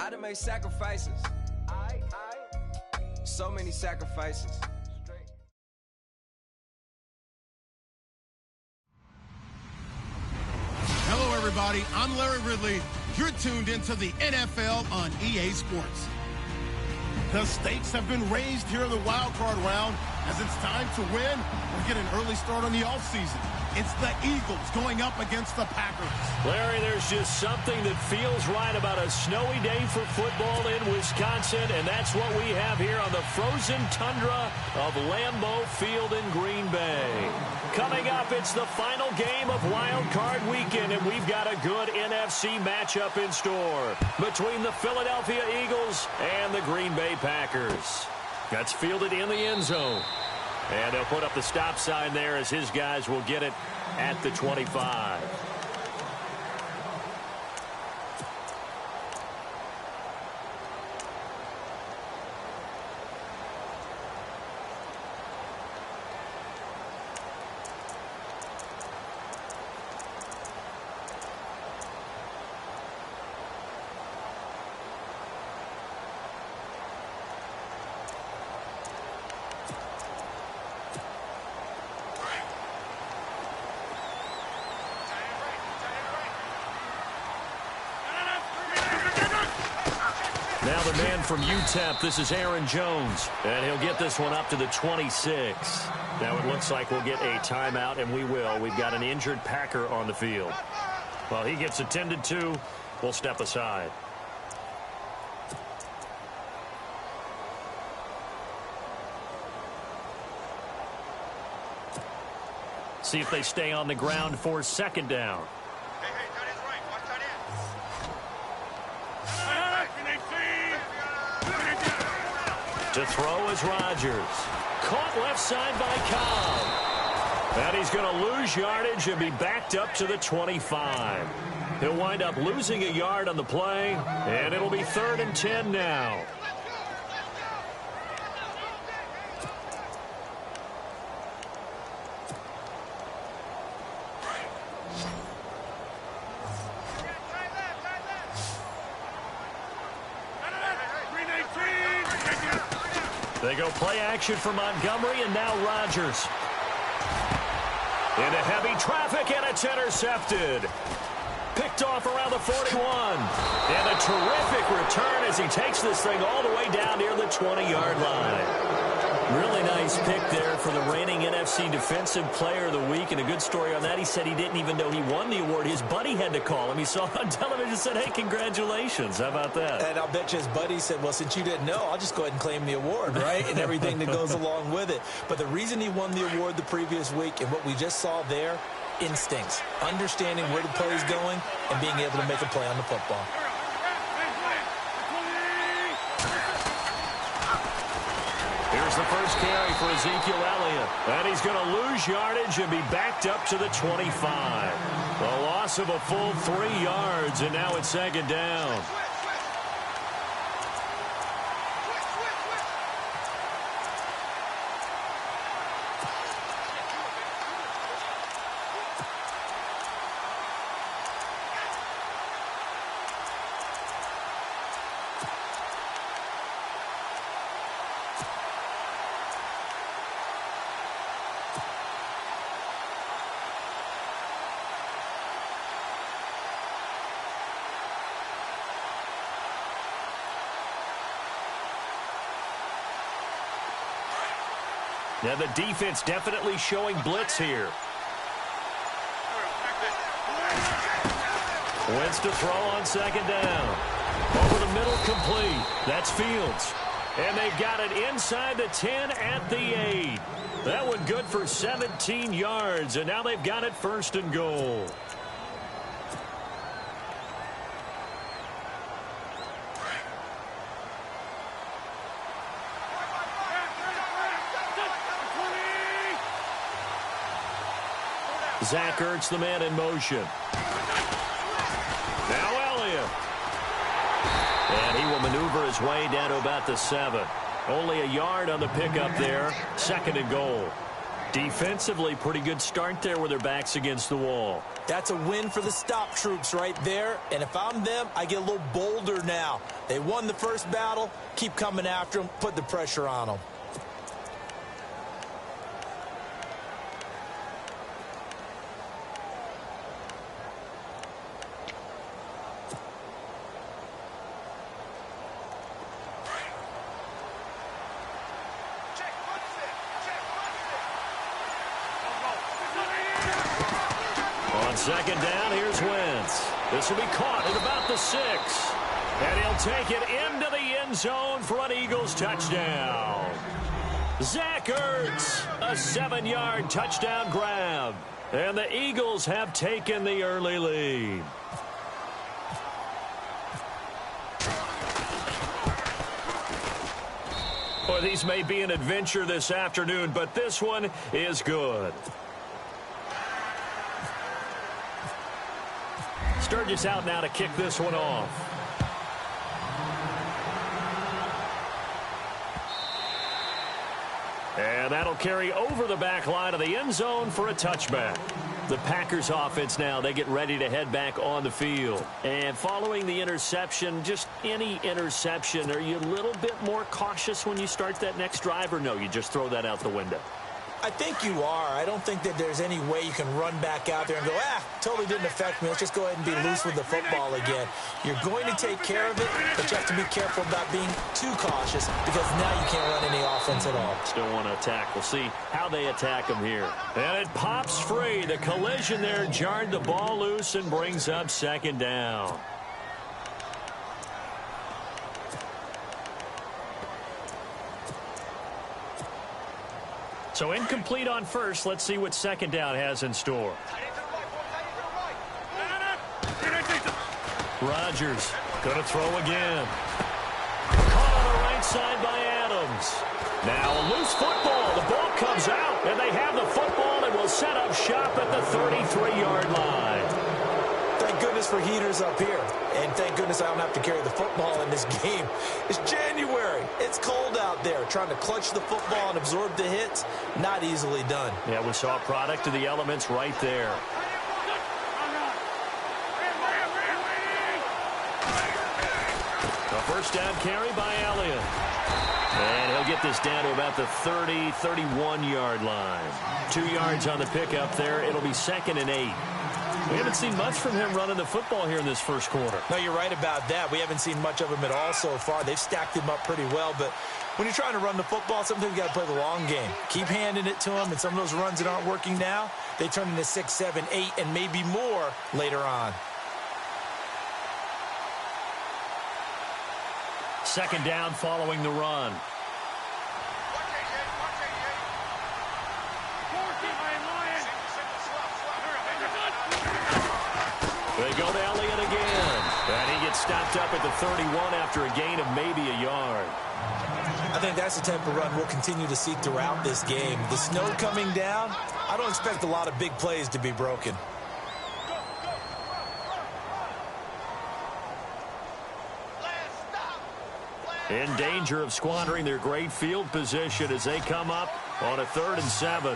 I done made sacrifices. So many sacrifices. Hello, everybody. I'm Larry Ridley. You're tuned into the NFL on EA Sports. The stakes have been raised here in the wild card round as it's time to win or get an early start on the offseason. It's the Eagles going up against the Packers. Larry, there's just something that feels right about a snowy day for football in Wisconsin, and that's what we have here on the frozen tundra of Lambeau Field in Green Bay. Coming up, it's the final game of Wild Card Weekend, and we've got a good NFC matchup in store between the Philadelphia Eagles and the Green Bay Packers. That's fielded in the end zone. And they'll put up the stop sign there as his guys will get it at the 25. Now the man from UTEP, this is Aaron Jones, and he'll get this one up to the 26. Now it looks like we'll get a timeout, and we will. We've got an injured Packer on the field. While he gets attended to, we'll step aside. See if they stay on the ground for second down. To throw is Rodgers. Caught left side by Cobb. And he's going to lose yardage and be backed up to the 25. He'll wind up losing a yard on the play, and it'll be 3rd and 10 now. They go play action for Montgomery, and now Rodgers. Into heavy traffic, and it's intercepted. Picked off around the 41. And a terrific return as he takes this thing all the way down near the 20-yard line. Really nice pick there for the reigning NFC Defensive Player of the Week. And a good story on that, he said he didn't even know he won the award. His buddy had to call him. He saw it on television and said, hey, congratulations. How about that? And I'll bet you his buddy said, well, since you didn't know, I'll just go ahead and claim the award, right? And everything that goes along with it. But the reason he won the award the previous week and what we just saw there, instincts, understanding where the play is going and being able to make a play on the football. Here's the first carry for Ezekiel Elliott. And he's going to lose yardage and be backed up to the 25. A loss of a full 3 yards, and now it's second down. Now the defense definitely showing blitz here. Wentz to throw on second down. Over the middle, complete. That's Fields. And they've got it inside the 10 at the 8. That one good for 17 yards, and now they've got it 1st and goal. Zach Ertz, the man in motion. Now Elliott. And he will maneuver his way down to about the 7. Only a yard on the pickup there. 2nd and goal. Defensively, pretty good start there with their backs against the wall. That's a win for the stop troops right there. And if I'm them, I get a little bolder now. They won the first battle. Keep coming after them. Put the pressure on them. Second down, here's Wentz. This will be caught at about the 6. And he'll take it into the end zone for an Eagles touchdown. Zach Ertz, a 7-yard touchdown grab. And the Eagles have taken the early lead. Well, these may be an adventure this afternoon, but this one is good. Sturgis out now to kick this one off. And that'll carry over the back line of the end zone for a touchback. The Packers offense now, they get ready to head back on the field. And following the interception, just any interception, are you a little bit more cautious when you start that next drive, or no, you just throw that out the window? I think you are. I don't think that there's any way you can run back out there and go, totally didn't affect me. Let's just go ahead and be loose with the football again. You're going to take care of it, but you have to be careful about being too cautious because now you can't run any offense at all. Still want to attack. We'll see how they attack them here. And it pops free. The collision there jarred the ball loose and brings up second down. So incomplete on first. Let's see what second down has in store. Rodgers going to throw again. Caught on the right side by Adams. Now a loose football. The ball comes out, and they have the football and will set up shop at the 33-yard line. Thank goodness for heaters up here. And thank goodness I don't have to carry the football in this game. It's January. It's cold out there. Trying to clutch the football and absorb the hits, not easily done. Yeah, we saw a product of the elements right there. A first down carry by Elliott. And he'll get this down to about the 30, 31-yard line. 2 yards on the pickup there. It'll be 2nd and 8. We haven't seen much from him running the football here in this first quarter. No, you're right about that. We haven't seen much of him at all so far. They've stacked him up pretty well, but when you're trying to run the football, sometimes you got to play the long game. Keep handing it to him, and some of those runs that aren't working now, they turn into 6, 7, 8, and maybe more later on. Second down following the run. They go to Elliott again. And he gets stopped up at the 31 after a gain of maybe a yard. I think that's the type of run we'll continue to see throughout this game. The snow coming down, I don't expect a lot of big plays to be broken. In danger of squandering their great field position as they come up on a 3rd and 7.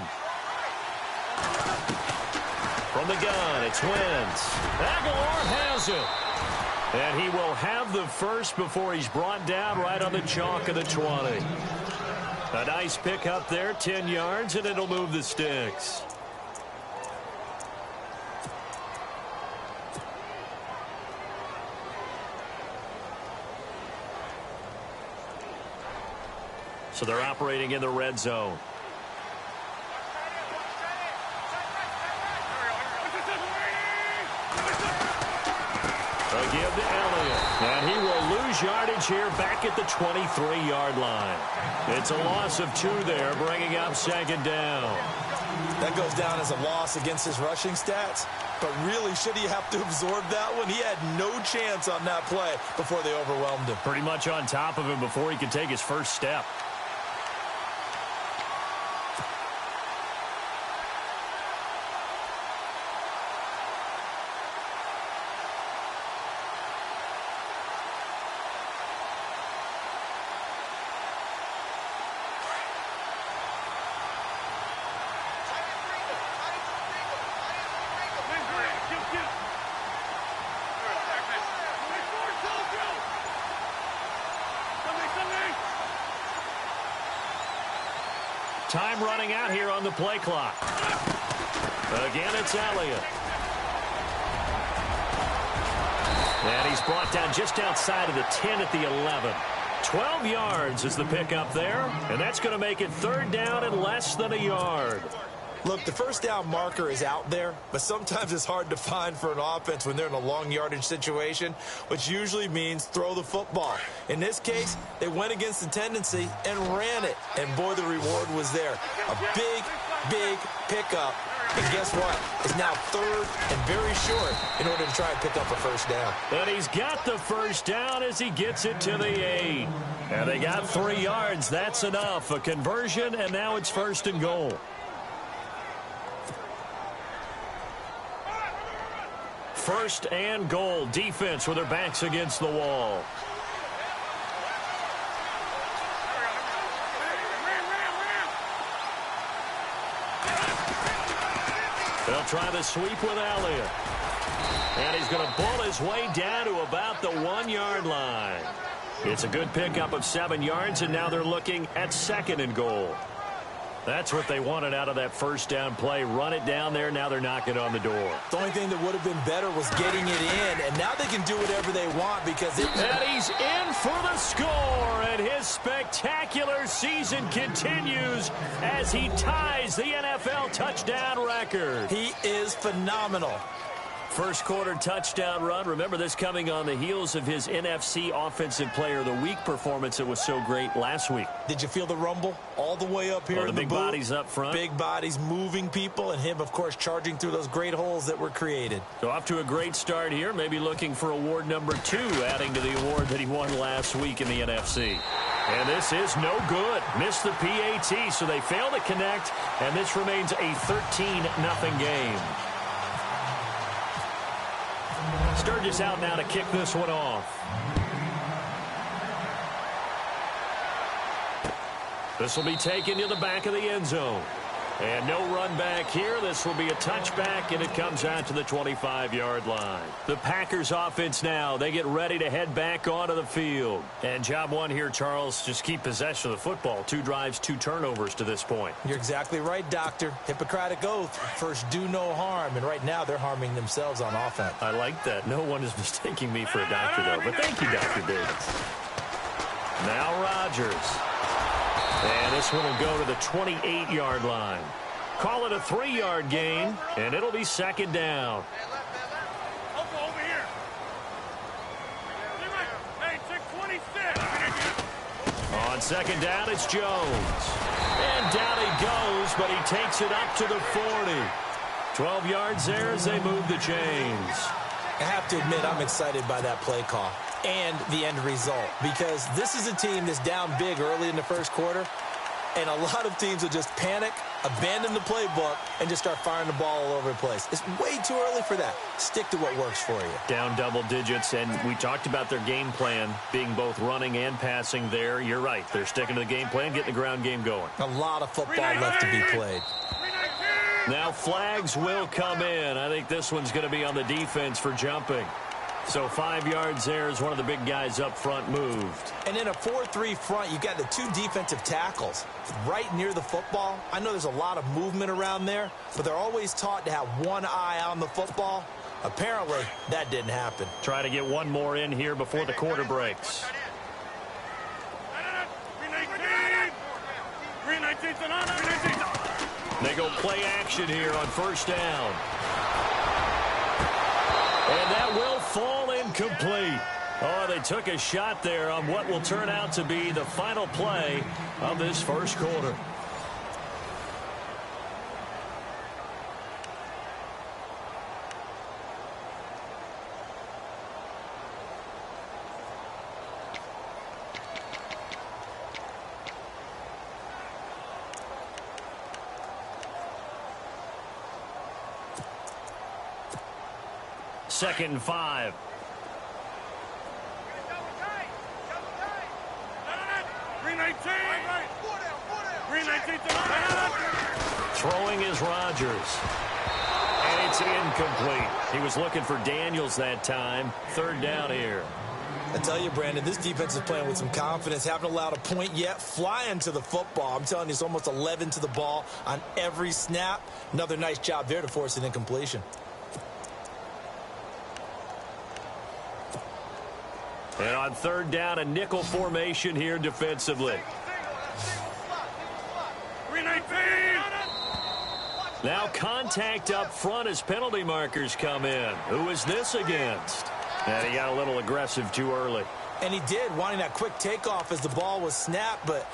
From the gun, it's Wentz. Aguilar has it. And he will have the first before he's brought down right on the chalk of the 20. A nice pickup there, 10 yards, and it'll move the sticks. So they're operating in the red zone. A give to Elliott. And he will lose yardage here back at the 23-yard line. It's a loss of 2 there, bringing up second down. That goes down as a loss against his rushing stats. But really, should he have to absorb that one? He had no chance on that play before they overwhelmed him. Pretty much on top of him before he could take his first step. Time running out here on the play clock. Again, it's Elliott. And he's brought down just outside of the 10 at the 11. 12 yards is the pickup there, and that's going to make it 3rd down and less than a yard. Look, the first down marker is out there, but sometimes it's hard to find for an offense when they're in a long yardage situation, which usually means throw the football. In this case, they went against the tendency and ran it, and boy, the reward was there. A big, big pickup. And guess what? It's now 3rd and very short in order to try and pick up a first down. And he's got the first down as he gets it to the 8. And they got 3 yards. That's enough. A conversion, and now it's 1st and goal. 1st and goal. Defense with their backs against the wall. They'll try the sweep with Elliott. And he's going to pull his way down to about the 1-yard line. It's a good pickup of 7 yards, and now they're looking at 2nd and goal. That's what they wanted out of that first down play. Run it down there. Now they're knocking on the door. The only thing that would have been better was getting it in, and now they can do whatever they want because it... And he's in for the score, and his spectacular season continues as he ties the NFL touchdown record. He is phenomenal. First quarter touchdown run. Remember, this coming on the heels of his NFC Offensive Player of the Week performance that was so great last week. Did you feel the rumble all the way up here in the big booth? Bodies up front. Big bodies moving people, and him, of course, charging through those great holes that were created. So off to a great start here. Maybe looking for award number 2, adding to the award that he won last week in the NFC. And this is no good. Missed the PAT, so they fail to connect, and this remains a 13-0 game. Sturgis out now to kick this one off. This will be taken to the back of the end zone. And no run back here. This will be a touchback, and it comes out to the 25-yard line. The Packers offense now, they get ready to head back onto the field. And job one here, Charles, just keep possession of the football. 2 drives, 2 turnovers to this point. You're exactly right, Doctor. Hippocratic oath. First, do no harm. And right now, they're harming themselves on offense. I like that. No one is mistaking me for a doctor, though. But thank you, Dr. Davis. Now Rodgers. And this one will go to the 28-yard line. Call it a 3-yard gain, and it'll be 2nd down. On 2nd down, it's Jones. And down he goes, but he takes it up to the 40. 12 yards there as they move the chains. I have to admit, I'm excited by that play call and the end result, because this is a team that's down big early in the first quarter, and a lot of teams will just panic, abandon the playbook, and just start firing the ball all over the place. It's way too early for that. Stick to what works for you. Down double digits, and we talked about their game plan being both running and passing there. You're right. They're sticking to the game plan, getting the ground game going. A lot of football left to be played. Now flags will come in. I think this one's going to be on the defense for jumping. So 5 yards there as one of the big guys up front moved. And in a 4-3 front, you've got the 2 defensive tackles right near the football. I know there's a lot of movement around there, but they're always taught to have one eye on the football. Apparently, that didn't happen. Try to get one more in here before the quarter breaks. They go play action here on 1st down. And that will fall incomplete. Oh, they took a shot there on what will turn out to be the final play of this first quarter. Second and 5. Throwing is Rodgers. And it's incomplete. He was looking for Daniels that time. 3rd down here. I tell you, Brandon, this defense is playing with some confidence. Haven't allowed a point yet. Flying to the football. I'm telling you, it's almost 11 to the ball on every snap. Another nice job there to force an incompletion. And on third down, a nickel formation here defensively. Now contact up front as penalty markers come in. Who is this against? And he got a little aggressive too early. And he did, wanting that quick takeoff as the ball was snapped. But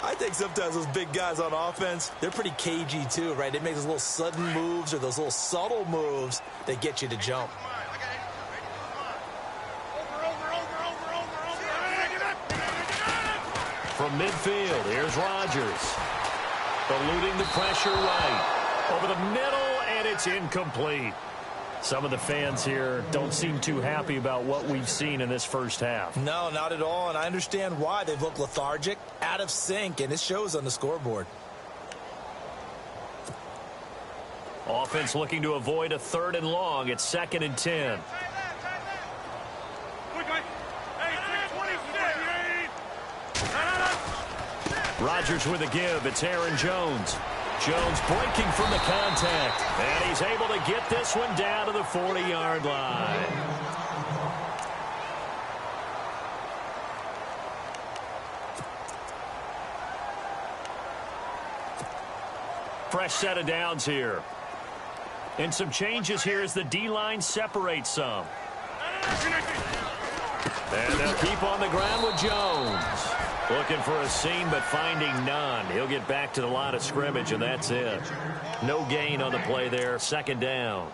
I think sometimes those big guys on offense, they're pretty cagey too, right? They make those little sudden moves or those little subtle moves that get you to jump. From midfield, here's Rodgers. Eluding the pressure right. Over the middle, and it's incomplete. Some of the fans here don't seem too happy about what we've seen in this first half. No, not at all, and I understand why. They've looked lethargic, out of sync, and it shows on the scoreboard. Offense looking to avoid a 3rd and long. It's 2nd and 10. Rodgers with a give. It's Aaron Jones. Jones breaking from the contact. And he's able to get this one down to the 40-yard line. Fresh set of downs here. And some changes here as the D-line separates some. And they'll keep on the ground with Jones. Looking for a seam, but finding none. He'll get back to the line of scrimmage, and that's it. No gain on the play there. 2nd down.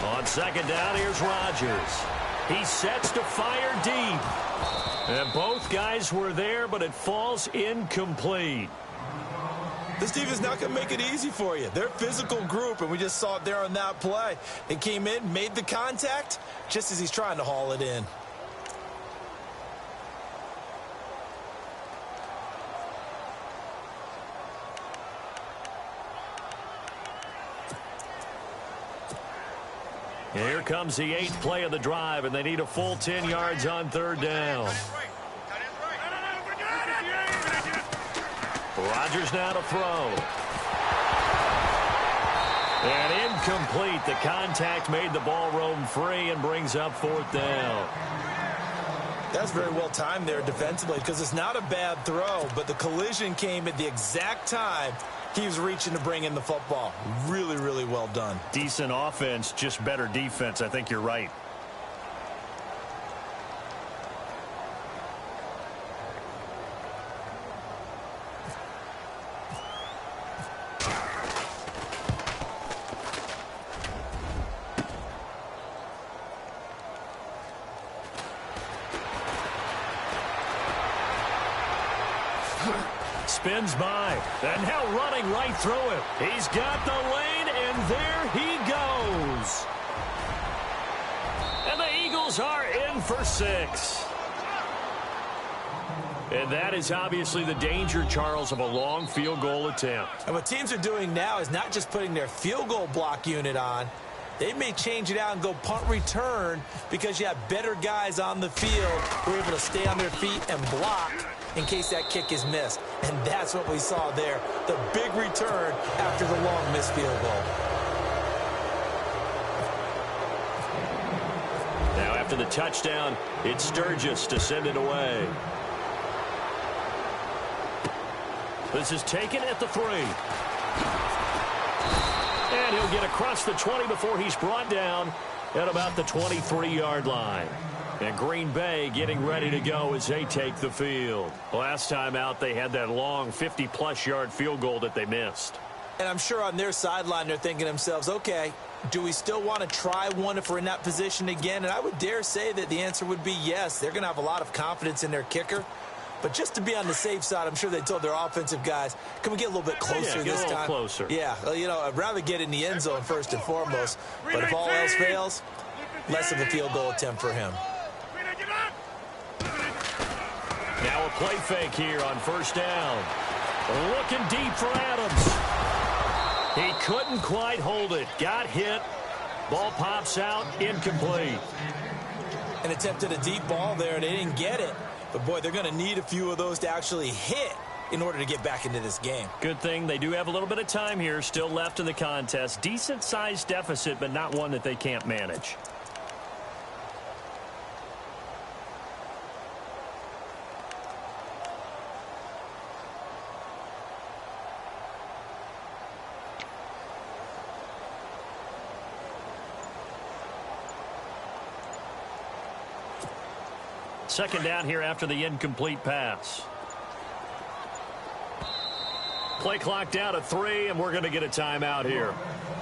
On 2nd down, here's Rodgers. He sets to fire deep. And both guys were there, but it falls incomplete. This team is not going to make it easy for you. They're a physical group, and we just saw it there on that play. They came in, made the contact, just as he's trying to haul it in. Here comes the 8th play of the drive, and they need a full 10 yards on 3rd down. Rodgers now to throw. And incomplete. The contact made the ball roam free and brings up 4th down. That's very well timed there defensively because it's not a bad throw, but the collision came at the exact time he was reaching to bring in the football. Really, really well done. Decent offense, just better defense. I think you're right. Spins by, and now running right through it. He's got the lane, and there he goes. And the Eagles are in for 6. And that is obviously the danger, Charles, of a long field goal attempt. And what teams are doing now is not just putting their field goal block unit on. They may change it out and go punt return because you have better guys on the field who are able to stay on their feet and block in case that kick is missed. And that's what we saw there, the big return after the long missed field goal. Now after the touchdown, it's Sturgis to send it away. This is taken at the 3. And he'll get across the 20 before he's brought down at about the 23-yard line. And Green Bay getting ready to go as they take the field. Last time out, they had that long 50-plus yard field goal that they missed. And I'm sure on their sideline, they're thinking to themselves, okay, do we still want to try one if we're in that position again? And I would dare say that the answer would be yes. They're going to have a lot of confidence in their kicker. But just to be on the safe side, I'm sure they told their offensive guys, can we get a little bit closer this time? Get a little closer. Yeah, well, you know, I'd rather get in the end zone first and foremost. But if all else fails, less of a field goal attempt for him. Now a play fake here on first down. Looking deep for Adams. He couldn't quite hold it. Got hit. Ball pops out. Incomplete. And attempted a deep ball there. They didn't get it. But, boy, they're going to need a few of those to actually hit in order to get back into this game. Good thing they do have a little bit of time here still left in the contest. Decent-sized deficit, but not one that they can't manage. Second down here after the incomplete pass. Play clock down to 3, and we're going to get a timeout here.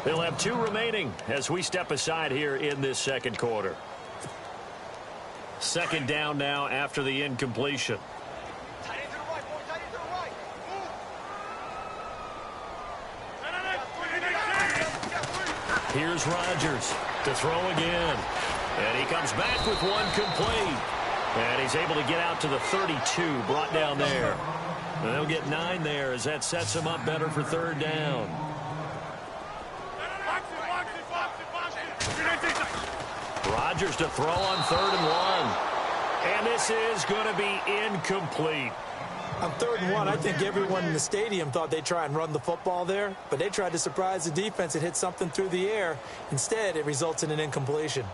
They'll have 2 remaining as we step aside here in this second quarter. Second down now after the incompletion. Here's Rodgers to throw again. And he comes back with one complete. And he's able to get out to the 32, brought down there. And they'll get 9 there as that sets him up better for third down. Rodgers to throw on 3rd and 1. And this is going to be incomplete. On 3rd and 1, I think everyone in the stadium thought they'd try and run the football there, but they tried to surprise the defense and hit something through the air. Instead, it results in an incompletion.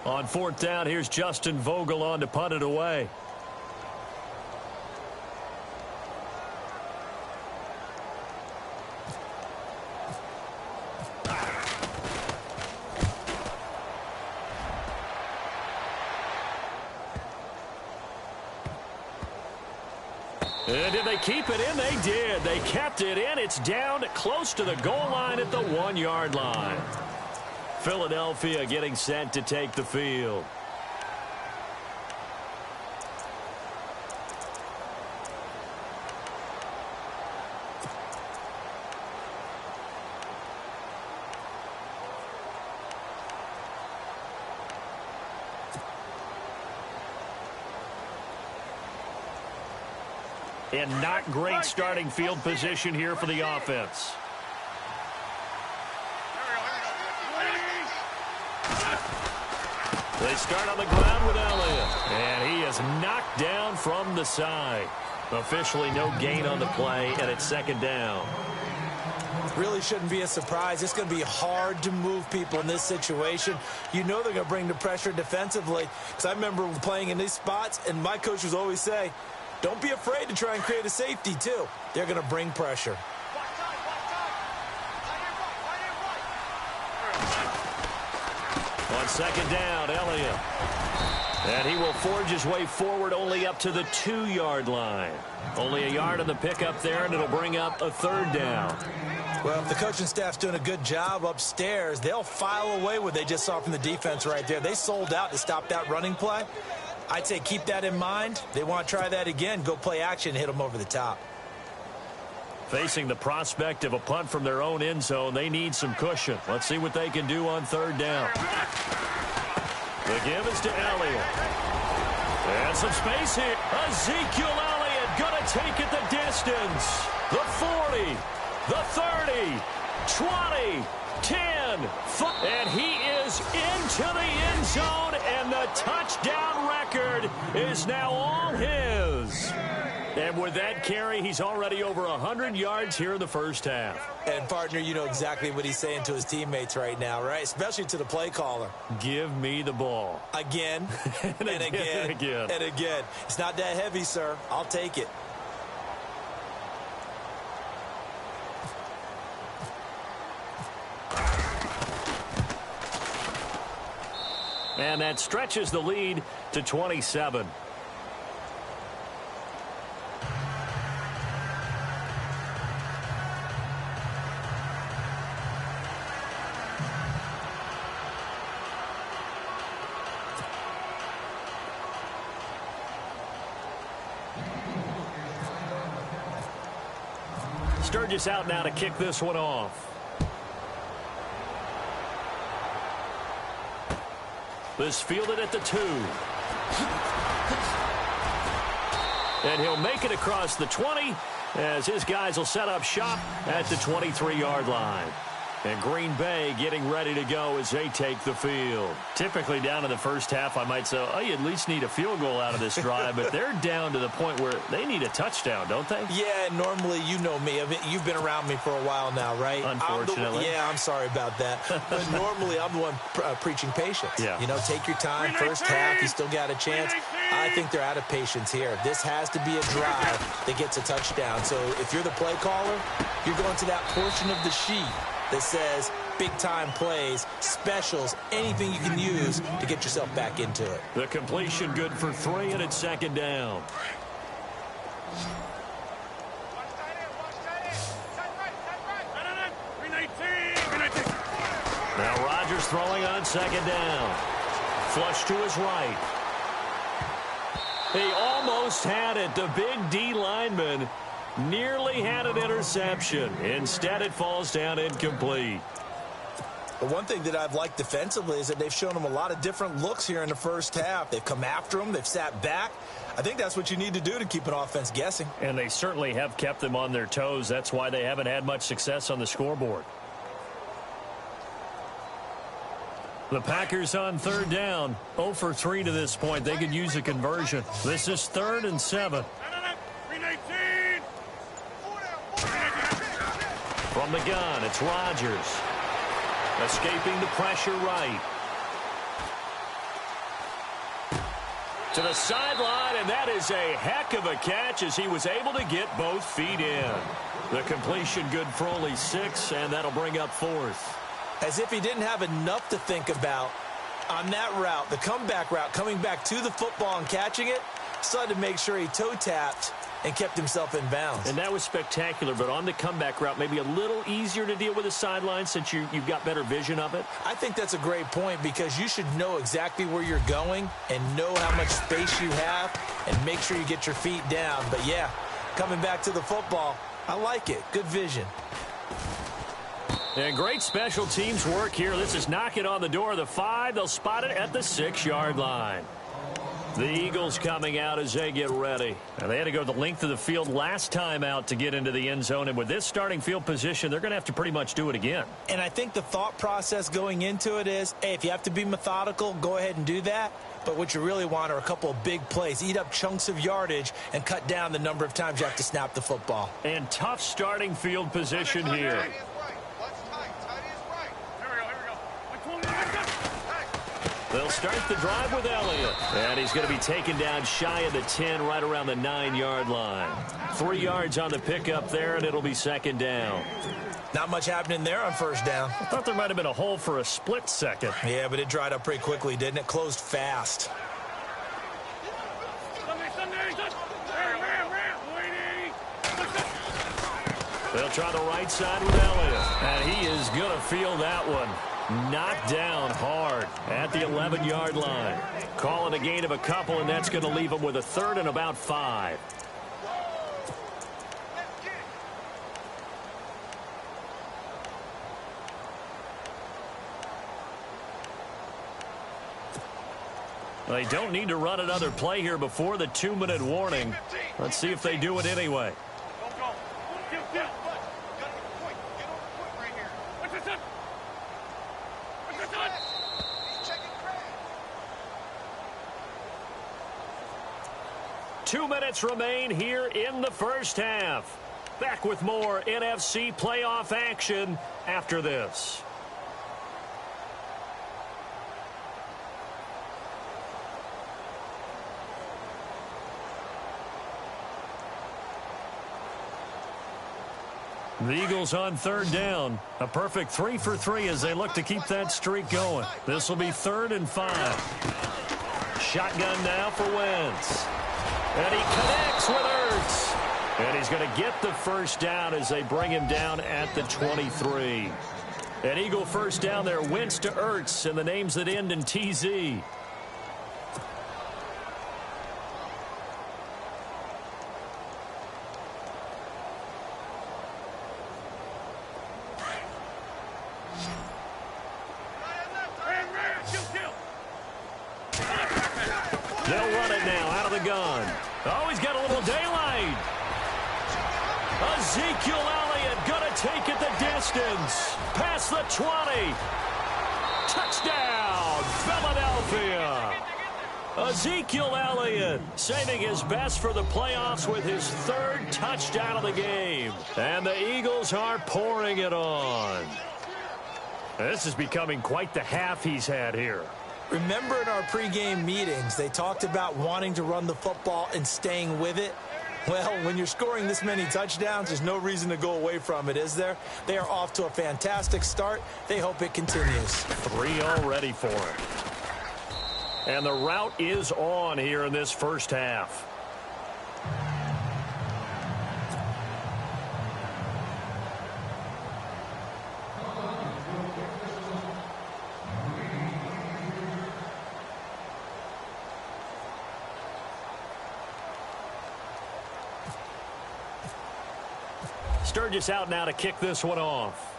On 4th down, here's Justin Vogel on to punt it away. And did they keep it in? They did. They kept it in. It's down close to the goal line at the 1-yard line. Philadelphia getting set to take the field. And not great starting field position here for the offense. They start on the ground with Elliott. And he is knocked down from the side. Officially no gain on the play, and it's 2nd down. Really shouldn't be a surprise. It's going to be hard to move people in this situation. You know they're going to bring the pressure defensively. Because I remember playing in these spots, and my coach would always say, don't be afraid to try and create a safety, too. They're going to bring pressure. On 2nd down, Elliott. And he will forge his way forward only up to the 2-yard line. Only a yard on the pickup there, and it'll bring up a 3rd down. Well, if the coaching staff's doing a good job upstairs, they'll file away what they just saw from the defense right there. They sold out to stop that running play. I'd say keep that in mind. They want to try that again. Go play action, hit them over the top. Facing the prospect of a punt from their own end zone, they need some cushion. Let's see what they can do on 3rd down. The give is to Elliott. And some space here. Ezekiel Elliott going to take it the distance. The 40, the 30, 20, 10, 5. And he is into the end zone, and the touchdown record is now all his. And with that carry, he's already over 100 yards here in the first half. And, partner, you know exactly what he's saying to his teammates right now, right? Especially to the play caller. Give me the ball. Again, and again, and again. It's not that heavy, sir. I'll take it. And that stretches the lead to 27. Sturgis out now to kick this one off. This fielded at the 2. And he'll make it across the 20 as his guys will set up shop at the 23-yard line. And Green Bay getting ready to go as they take the field. Typically down in the first half, I might say, oh, you at least need a field goal out of this drive. But they're down to the point where they need a touchdown, don't they? Yeah, normally, you know me. I mean, you've been around me for a while now, right? Unfortunately. I'm sorry about that. But normally, I'm the one preaching patience. Yeah. You know, take your time. First half, you still got a chance. I think they're out of patience here. This has to be a drive that gets a touchdown. So if you're the play caller, you're going to that portion of the sheet that says big-time plays, specials, anything you can use to get yourself back into it. The completion good for 3, and it's second down. Now Rodgers throwing on second down. Flush to his right. He almost had it. The big D lineman nearly had an interception. Instead, it falls down incomplete. The one thing that I've liked defensively is that they've shown him a lot of different looks here in the first half. They've come after him. They've sat back. I think that's what you need to do to keep an offense guessing. And they certainly have kept them on their toes. That's why they haven't had much success on the scoreboard. The Packers on third down. 0 for 3 to this point. They could use a conversion. This is 3rd and 7. From the gun, it's Rodgers. Escaping the pressure right. To the sideline, and that is a heck of a catch as he was able to get both feet in. The completion good for only 6, and that'll bring up 4th. As if he didn't have enough to think about on that route, the comeback route, coming back to the football and catching it, decided to make sure he toe-tapped and kept himself in bounds. And that was spectacular, but on the comeback route, maybe a little easier to deal with the sideline since you've got better vision of it? I think that's a great point because you should know exactly where you're going and know how much space you have and make sure you get your feet down. But, yeah, coming back to the football, I like it. Good vision. And great special teams work here. This is knocking on the door of the 5. They'll spot it at the 6-yard line. The Eagles coming out as they get ready. Now, they had to go the length of the field last time out to get into the end zone. And with this starting field position, they're going to have to pretty much do it again. And I think the thought process going into it is, hey, if you have to be methodical, go ahead and do that. But what you really want are a couple of big plays. Eat up chunks of yardage and cut down the number of times you have to snap the football. And tough starting field position here. They'll start the drive with Elliott. And he's going to be taken down shy of the 10, right around the 9-yard line. 3 yards on the pickup there, and it'll be second down. Not much happening there on first down. I thought there might have been a hole for a split second. Yeah, but it dried up pretty quickly, didn't it? Closed fast. They'll try the right side with Elliott. And he is going to feel that one. Knocked down hard at the 11-yard line. Calling a gain of a couple, and that's going to leave him with a 3rd and about 5. They don't need to run another play here before the 2-minute warning. Let's see if they do it anyway. Two minutes remain here in the first half. Back with more NFC playoff action after this. The Eagles on third down. A perfect 3 for 3 as they look to keep that streak going. This will be 3rd and 5. Shotgun now for Wentz. And he connects with Ertz. And he's going to get the first down as they bring him down at the 23. An Eagle first down there. Wentz to Ertz, and the names that end in TZ. gun. Oh, he's got a little daylight. Ezekiel Elliott going to take it the distance. Past the 20. Touchdown, Philadelphia. Ezekiel Elliott saving his best for the playoffs with his third touchdown of the game. And the Eagles are pouring it on. This is becoming quite the half he's had here. Remember in our pregame meetings, they talked about wanting to run the football and staying with it. Well, when you're scoring this many touchdowns, there's no reason to go away from it, is there? They are off to a fantastic start. They hope it continues. 3 already for him. And the route is on here in this first half. Sturgis out now to kick this one off.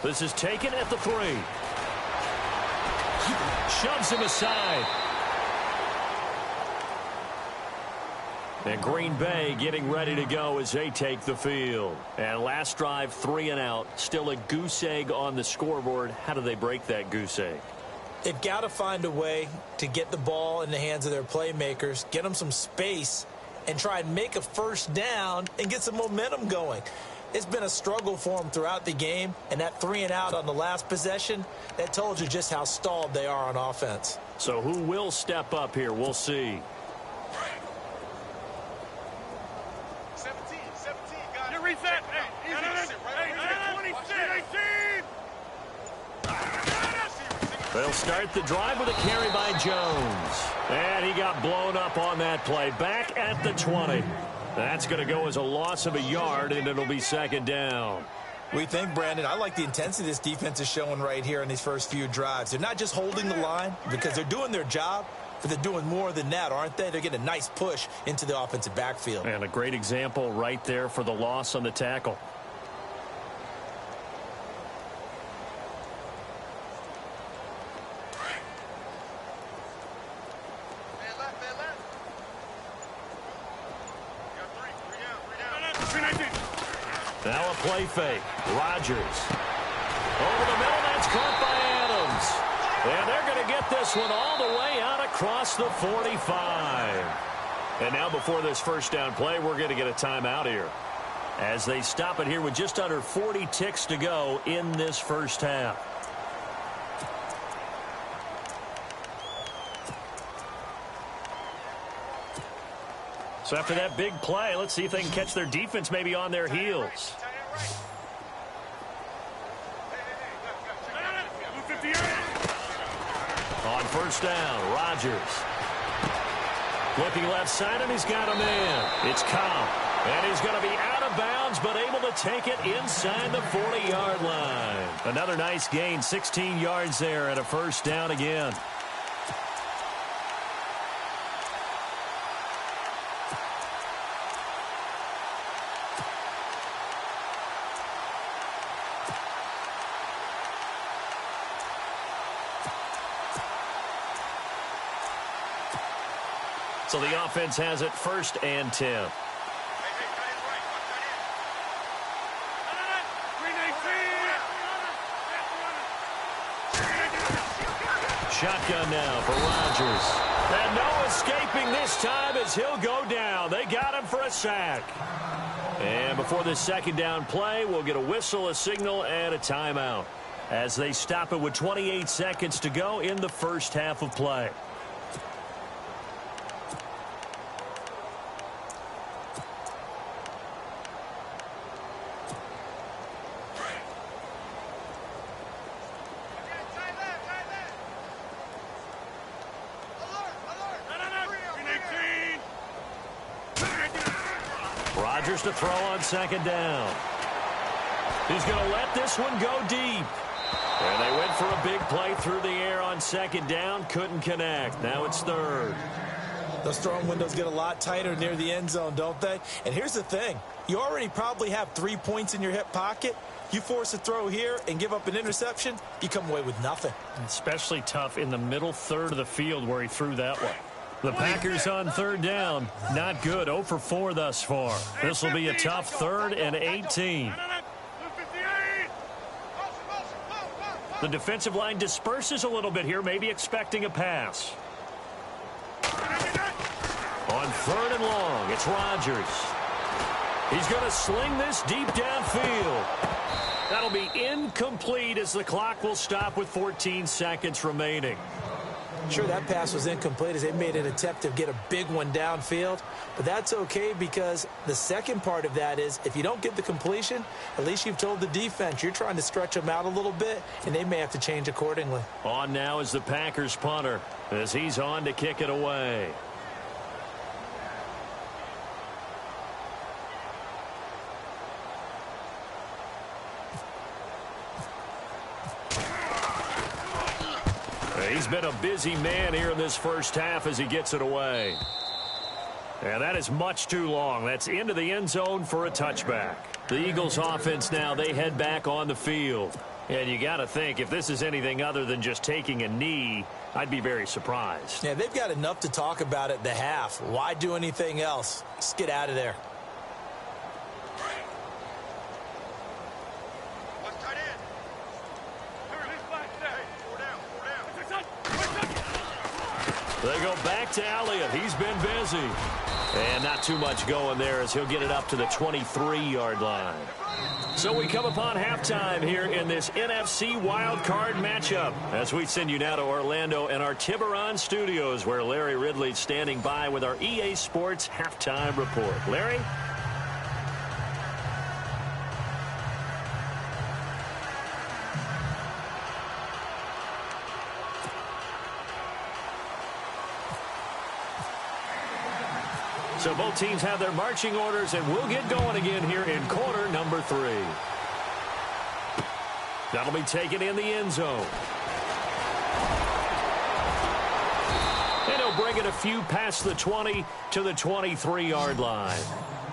This is taken at the 3. Shoves him aside. And Green Bay getting ready to go as they take the field. And last drive, 3 and out. Still a goose egg on the scoreboard. How do they break that goose egg? They've got to find a way to get the ball in the hands of their playmakers, get them some space, and try and make a first down and get some momentum going. It's been a struggle for them throughout the game, and that 3 and out on the last possession, that told you just how stalled they are on offense. So who will step up here? We'll see. 17, got it. You reset. Hey, easy. Hey, 26, 18. They'll start the drive with a carry by Jones. And he got blown up on that play. Back at the 20. That's going to go as a loss of a yard, and it'll be second down. We think, Brandon, I like the intensity this defense is showing right here in these first few drives. They're not just holding the line because they're doing their job, but they're doing more than that, aren't they? They're getting a nice push into the offensive backfield. And a great example right there for the loss on the tackle. Now a play fake. Rodgers. Over the middle, that's caught by Adams. And they're going to get this one all the way out across the 45. And now before this first down play, we're going to get a timeout here. As they stop it here with just under 40 ticks to go in this first half. So after that big play, let's see if they can catch their defense maybe on their heels. On first down, Rodgers. Looking left side, and he's got a man. It's Cobb. And he's going to be out of bounds, but able to take it inside the 40-yard line. Another nice gain, 16 yards there, and a first down again. So the offense has it 1st and 10. Shotgun now for Rodgers. And no escaping this time as he'll go down. They got him for a sack. And before this second down play, we'll get a whistle, a signal, and a timeout as they stop it with 28 seconds to go in the first half of play. Rodgers to throw on second down. He's going to let this one go deep. And they went for a big play through the air on second down. Couldn't connect. Now it's 3rd. Those throwing windows get a lot tighter near the end zone, don't they? And here's the thing. You already probably have 3 points in your hip pocket. You force a throw here and give up an interception, you come away with nothing. Especially tough in the middle third of the field where he threw that one. The Packers on third down. Not good. 0 for 4 thus far. This will be a tough 3rd and 18. The defensive line disperses a little bit here, maybe expecting a pass. On 3rd and long, it's Rodgers. He's going to sling this deep downfield. That'll be incomplete as the clock will stop with 14 seconds remaining. Sure, that pass was incomplete as they made an attempt to get a big one downfield. But that's okay because the second part of that is if you don't get the completion, at least you've told the defense you're trying to stretch them out a little bit, and they may have to change accordingly. On now is the Packers punter as he's on to kick it away. He's been a busy man here in this first half as he gets it away. And that is much too long. That's into the end zone for a touchback. The Eagles offense now, they head back on the field. And you got to think, if this is anything other than just taking a knee, I'd be very surprised. Yeah, they've got enough to talk about at the half. Why do anything else? Let's get out of there. They go back to Elliott. He's been busy. And not too much going there as he'll get it up to the 23-yard line. So we come upon halftime here in this NFC wildcard matchup as we send you now to Orlando and our Tiburon studios where Larry Ridley's standing by with our EA Sports halftime report. Larry? So both teams have their marching orders, and we'll get going again here in quarter number 3. That'll be taken in the end zone. And he'll bring it a few past the 20 to the 23-yard line.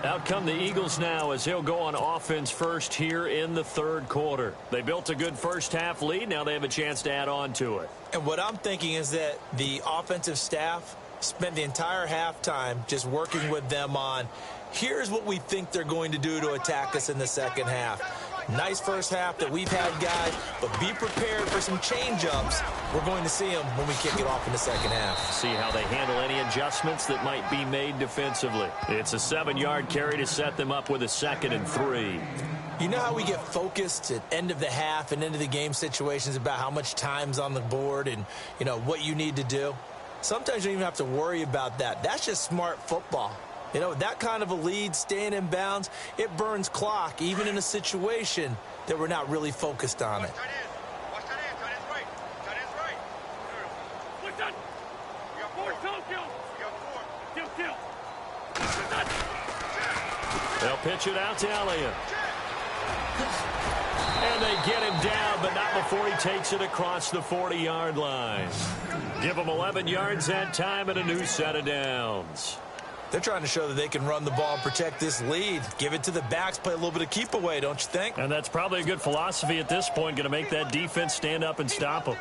Out come the Eagles now as they'll go on offense first here in the 3rd quarter. They built a good first half lead. Now they have a chance to add on to it. And what I'm thinking is that the offensive staff spent the entire halftime just working with them on here's what we think they're going to do to attack us in the second half. Nice first half that we've had, guys, but be prepared for some change-ups. We're going to see them when we kick it off in the second half. See how they handle any adjustments that might be made defensively. It's a 7-yard carry to set them up with a 2nd and 3. You know how we get focused at end of the half and end of the game situations about how much time's on the board and, you know, what you need to do? Sometimes you don't even have to worry about that. That's just smart football. You know, that kind of a lead, staying in bounds, it burns clock, even in a situation that we're not really focused on it. Watch that end. Tight end's right. Tight end's right. What's that? We got 4. We got 4. Kill. They'll pitch it out to Elliott. And they get him down, but not before he takes it across the 40-yard line. Give him 11 yards that time and a new set of downs. They're trying to show that they can run the ball and protect this lead. Give it to the backs, play a little bit of keep away, don't you think? And that's probably a good philosophy at this point, going to make that defense stand up and stop them.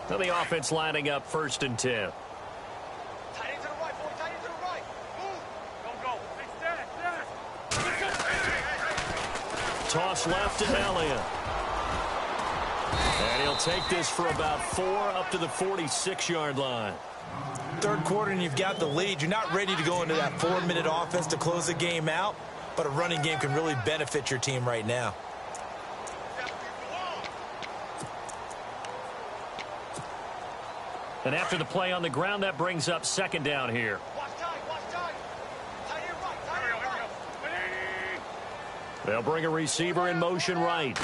Now the offense lining up 1st and 10. Tight end to the right, boy. Tight end to the right. Move. Don't go. Hey, stand. Toss left to Elliott. And he'll take this for about 4 up to the 46-yard line. 3rd quarter and you've got the lead. You're not ready to go into that 4-minute offense to close the game out, but a running game can really benefit your team right now. And after the play on the ground, that brings up 2nd down here. Watch tight. Tight end right. Tight end right. They'll bring a receiver in motion right.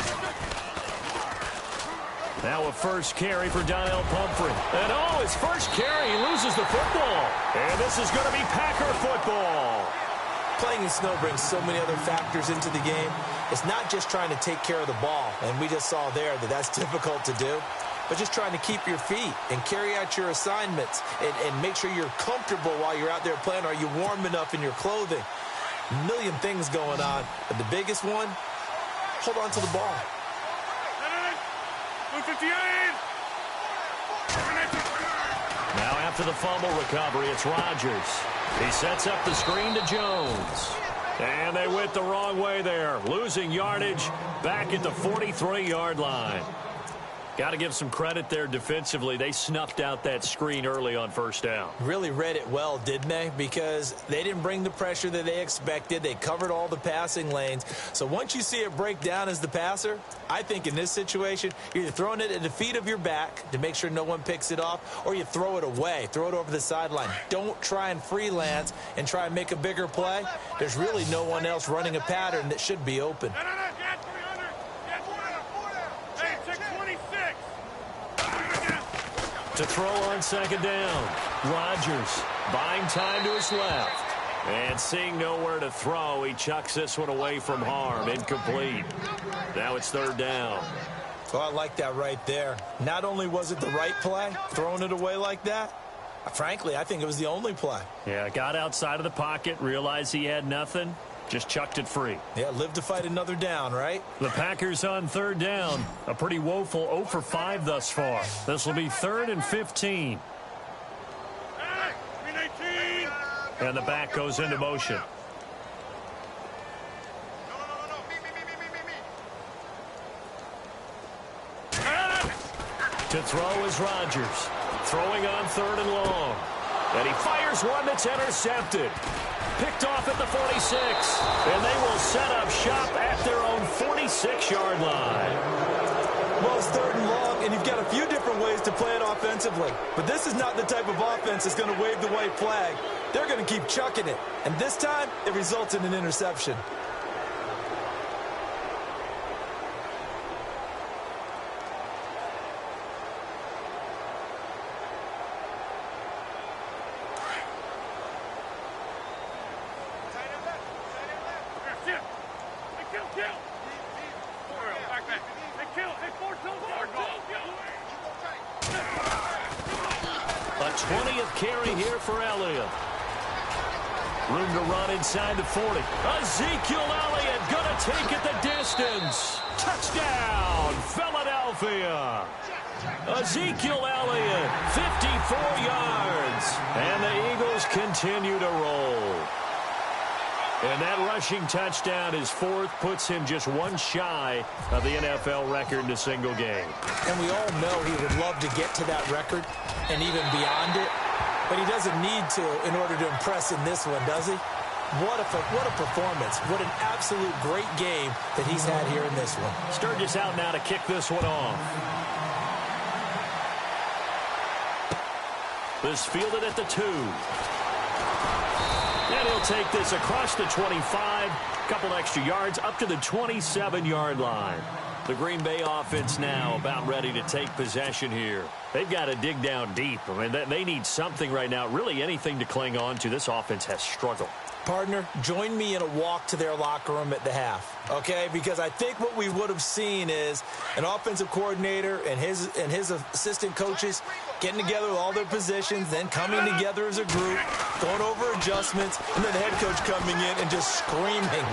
Now a first carry for Donnell Pumphrey. And his first carry, he loses the football. And this is going to be Packer football. Playing in snow brings so many other factors into the game. It's not just trying to take care of the ball, and we just saw there that that's difficult to do, but just trying to keep your feet and carry out your assignments and make sure you're comfortable while you're out there playing. Are you warm enough in your clothing? A million things going on, but the biggest one, hold on to the ball. 158. Now after the fumble recovery, it's Rodgers. He sets up the screen to Jones. And they went the wrong way there, losing yardage back at the 43-yard line. Got to give some credit there defensively. They snuffed out that screen early on first down. Really read it well, didn't they? Because they didn't bring the pressure that they expected. They covered all the passing lanes. So once you see it break down as the passer, I think in this situation, you're either throwing it at the feet of your back to make sure no one picks it off, or you throw it away, throw it over the sideline. Don't try and freelance and try and make a bigger play. There's really no one else running a pattern that should be open. To throw on second down, Rodgers buying time to his left. And seeing nowhere to throw, he chucks this one away from harm. Incomplete. Now it's third down. Oh, I like that right there. Not only was it the right play, throwing it away like that, frankly, I think it was the only play. Yeah, got outside of the pocket, realized he had nothing, just chucked it free. Yeah, live to fight another down, right? The Packers on third down. A pretty woeful 0 for 5 thus far. This will be 3rd and 15. And the back goes into motion. To throw is Rodgers. Throwing on 3rd and long. And he fires one that's intercepted. Picked off at the 46. And they will set up shop at their own 46-yard line. Well, it's 3rd and long, and you've got a few different ways to play it offensively. But this is not the type of offense that's going to wave the white flag. They're going to keep chucking it. And this time, it results in an interception. A 20th carry here for Elliott. Room to run inside the 40. Ezekiel Elliott going to take it the distance. Touchdown, Philadelphia. Ezekiel Elliott, 54 yards. And the Eagles continue to roll. And that rushing touchdown, his 4th, puts him just one shy of the NFL record in a single game. And we all know he would love to get to that record and even beyond it. But he doesn't need to in order to impress in this one, does he? What a performance. What an absolute great game that he's had here in this one. Sturgis out now to kick this one off. This fielded at the 2. And he'll take this across the 25, couple extra yards up to the 27-yard line. The Green Bay offense now about ready to take possession here. They've got to dig down deep. I mean, they need something right now, really anything to cling on to. This offense has struggled. Partner, join me in a walk to their locker room at the half, okay? Because I think what we would have seen is an offensive coordinator and his assistant coaches getting together with all their positions, then coming together as a group, going over adjustments, and then the head coach coming in and just screaming,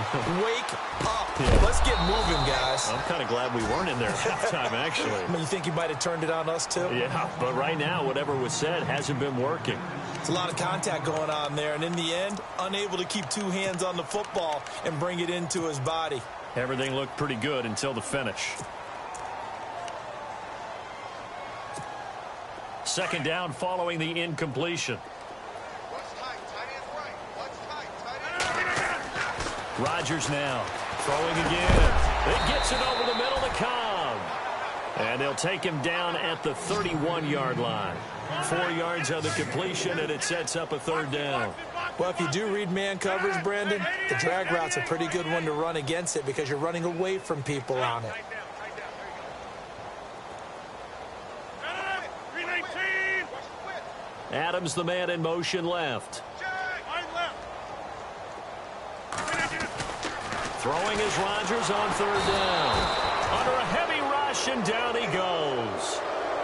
wake up. Yeah. Let's get moving, guys. I'm kind of glad we weren't in there at halftime, actually. I mean, you think he might have turned it on us, too? Yeah, but right now, whatever was said hasn't been working. It's a lot of contact going on there, and in the end, unable to keep 2 hands on the football and bring it into his body. Everything looked pretty good until the finish. Second down following the incompletion. Rodgers now throwing again. It gets it over the middle to Cobb. And they'll take him down at the 31-yard line. 4 yards on the completion, and it sets up a 3rd down. Well, if you do read man coverage, Brandon, the drag route's a pretty good one to run against it because you're running away from people on it. Adams, the man in motion left. Throwing is Rodgers on 3rd down. Under a heavy rush, and down he goes.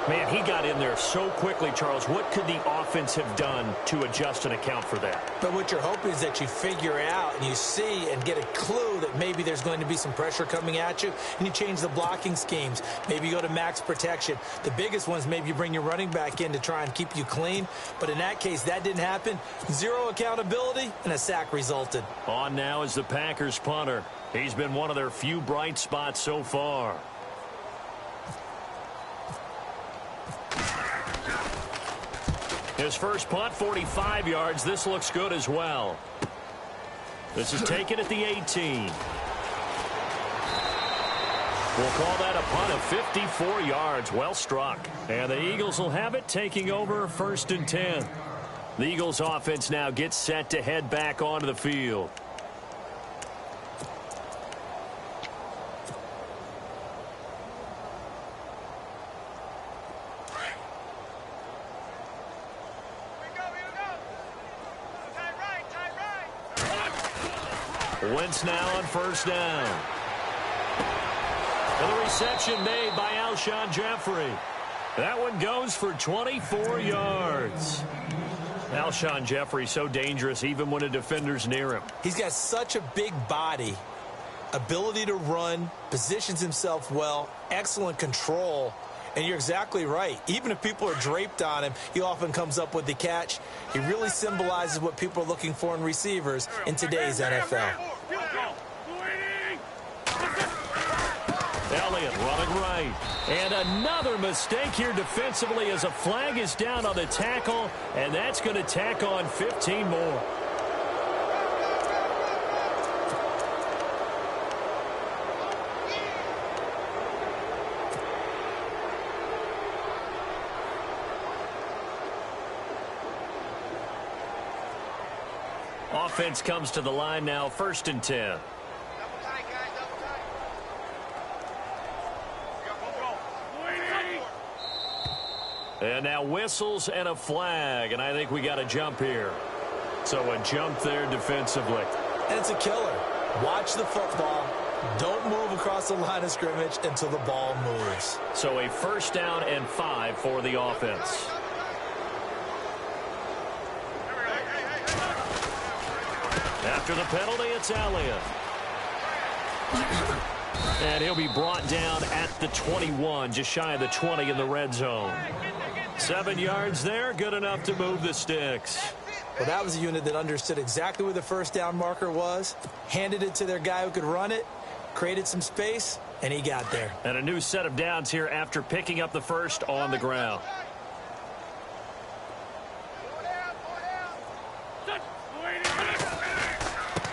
Man, he got in there so quickly, Charles. What could the offense have done to adjust and account for that? But what you're hoping is that you figure out and you see and get a clue that maybe there's going to be some pressure coming at you, and you change the blocking schemes. Maybe you go to max protection. The biggest ones, maybe you bring your running back in to try and keep you clean. But in that case, that didn't happen. Zero accountability, and a sack resulted. On now is the Packers punter. He's been one of their few bright spots so far. His first punt, 45 yards. This looks good as well. This is taken at the 18. We'll call that a punt of 54 yards. Well struck. And the Eagles will have it, taking over 1st and 10. The Eagles offense now gets set to head back onto the field. Wentz now on 1st down. And the reception made by Alshon Jeffrey. That one goes for 24 yards. Alshon Jeffrey so dangerous even when a defender's near him. He's got such a big body, ability to run, positions himself well, excellent control. And you're exactly right. Even if people are draped on him, he often comes up with the catch. He really symbolizes what people are looking for in receivers in today's NFL. Elliott running right. And another mistake here defensively as a flag is down on the tackle, and that's going to tack on 15 more. Offense comes to the line now, 1st and 10. And now whistles and a flag, and I think we got a jump here. So a jump there defensively. And it's a killer. Watch the football. Don't move across the line of scrimmage until the ball moves. So a 1st down and 5 for the offense. After the penalty, it's Elliott. And he'll be brought down at the 21, just shy of the 20 in the red zone. 7 yards there, good enough to move the sticks. Well, that was a unit that understood exactly where the 1st down marker was, handed it to their guy who could run it, created some space, and he got there. And a new set of downs here after picking up the 1st on the ground.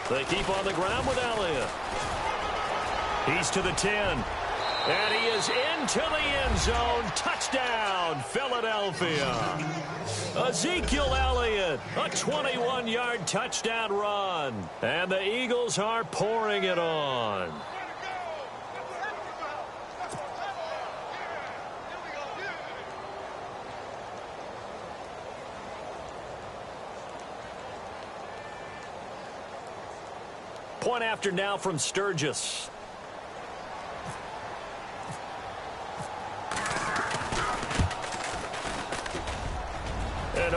They keep on the ground with Elliott. He's to the 10. And he is into the end zone. Touchdown, Philadelphia. Ezekiel Elliott, a 21-yard touchdown run. And the Eagles are pouring it on. Point after now from Sturgis. And